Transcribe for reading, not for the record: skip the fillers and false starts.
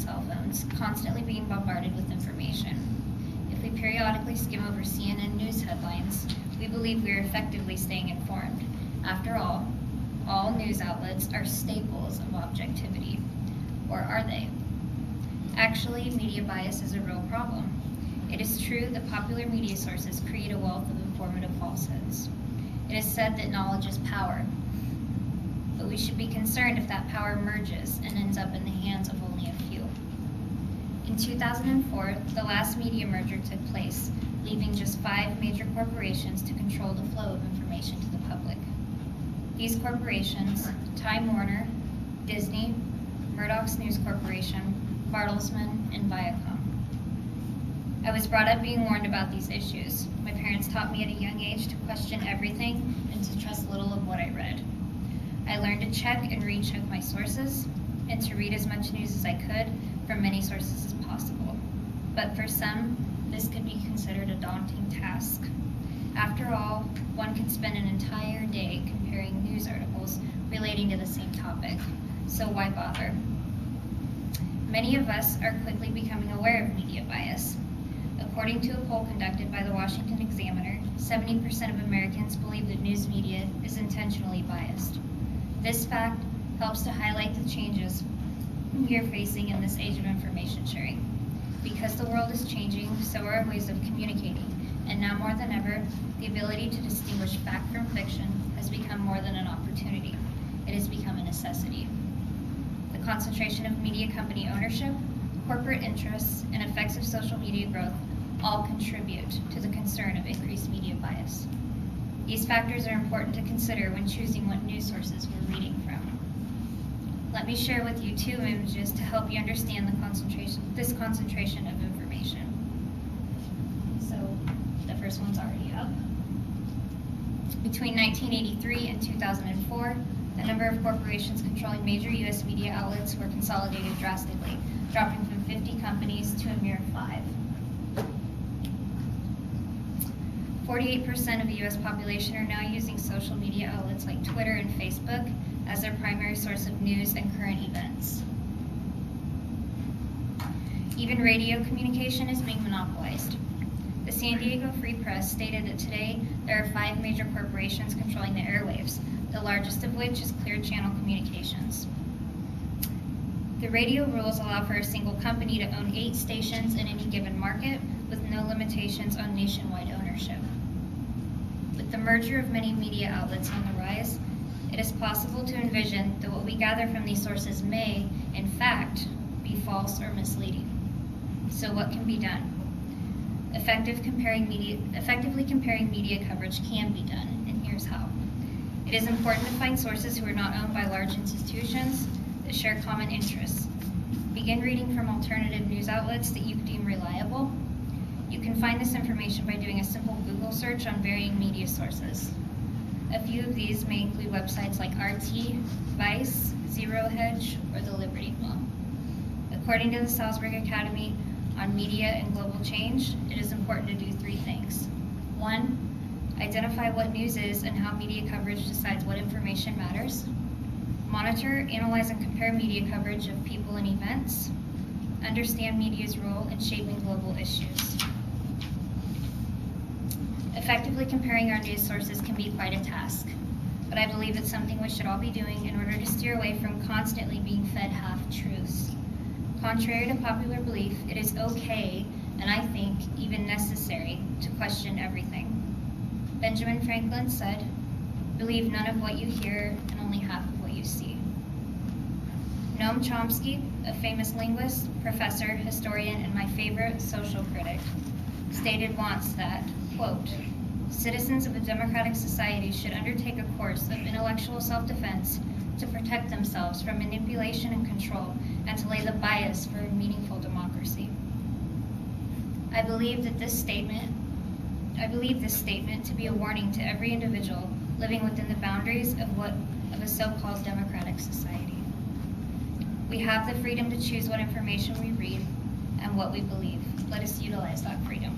cell phones, constantly being bombarded with information. If we periodically skim over CNN news headlines, we believe we are effectively staying informed. After all news outlets are staples of objectivity. Or are they? Actually, media bias is a real problem. It is true that popular media sources create a wealth of informative falsehoods. It is said that knowledge is power, but we should be concerned if that power merges and ends up in the hands of only a few. In 2004, the last media merger took place, leaving just 5 major corporations to control the flow of information to the public. These corporations, Time Warner, Disney, Murdoch's News Corporation, Bartelsman, and Viacom. I was brought up being warned about these issues. My parents taught me at a young age to question everything and to trust little of what I read. I learned to check and recheck my sources and to read as much news as I could from many sources as possible. But for some, this could be considered a daunting task. After all, one can spend an entire day comparing news articles relating to the same topic, so why bother? Many of us are quickly becoming aware of media bias. According to a poll conducted by the Washington Examiner, 70% of Americans believe that news media is intentionally biased. This fact helps to highlight the changes we are facing in this age of information sharing. Because the world is changing, so are our ways of communicating, and now more than ever, the ability to distinguish fact from fiction has become more than an opportunity. It has become a necessity. The concentration of media company ownership, corporate interests, and effects of social media growth all contribute to the concern of increased media bias. These factors are important to consider when choosing what news sources we're reading from. Let me share with you 2 images to help you understand this concentration of information. So the first one's already up. Between 1983 and 2004, the number of corporations controlling major U.S. media outlets were consolidated drastically, dropping from 50 companies to a mere 5. 48% of the U.S. population are now using social media outlets like Twitter and Facebook as their primary source of news and current events. Even radio communication is being monopolized. The San Diego Free Press stated that today there are 5 major corporations controlling the airwaves, the largest of which is Clear Channel Communications. The radio rules allow for a single company to own 8 stations in any given market with no limitations on nationwide ownership. With the merger of many media outlets on the rise, it is possible to envision that what we gather from these sources may, in fact, be false or misleading. So what can be done? Effectively comparing media coverage can be done, and here's how. It is important to find sources who are not owned by large institutions that share common interests. Begin reading from alternative news outlets that you deem reliable. You can find this information by doing a simple Google search on varying media sources. A few of these may include websites like RT, Vice, Zero Hedge, or the Liberty Club. According to the Salzburg Academy on Media and Global Change, it is important to do 3 things. 1, identify what news is and how media coverage decides what information matters. Monitor, analyze, and compare media coverage of people and events. Understand media's role in shaping global issues. Effectively comparing our news sources can be quite a task, but I believe it's something we should all be doing in order to steer away from constantly being fed half-truths. Contrary to popular belief, it is okay, and I think even necessary, to question everything. Benjamin Franklin said, "Believe none of what you hear and only half of what you see." Noam Chomsky, a famous linguist, professor, historian, and my favorite social critic, stated once that, quote, "Citizens of a democratic society should undertake a course of intellectual self-defense to protect themselves from manipulation and control and to lay the bias for a meaningful democracy." I believe this statement to be a warning to every individual living within the boundaries of a so-called democratic society. We have the freedom to choose what information we read and what we believe. Let us utilize that freedom.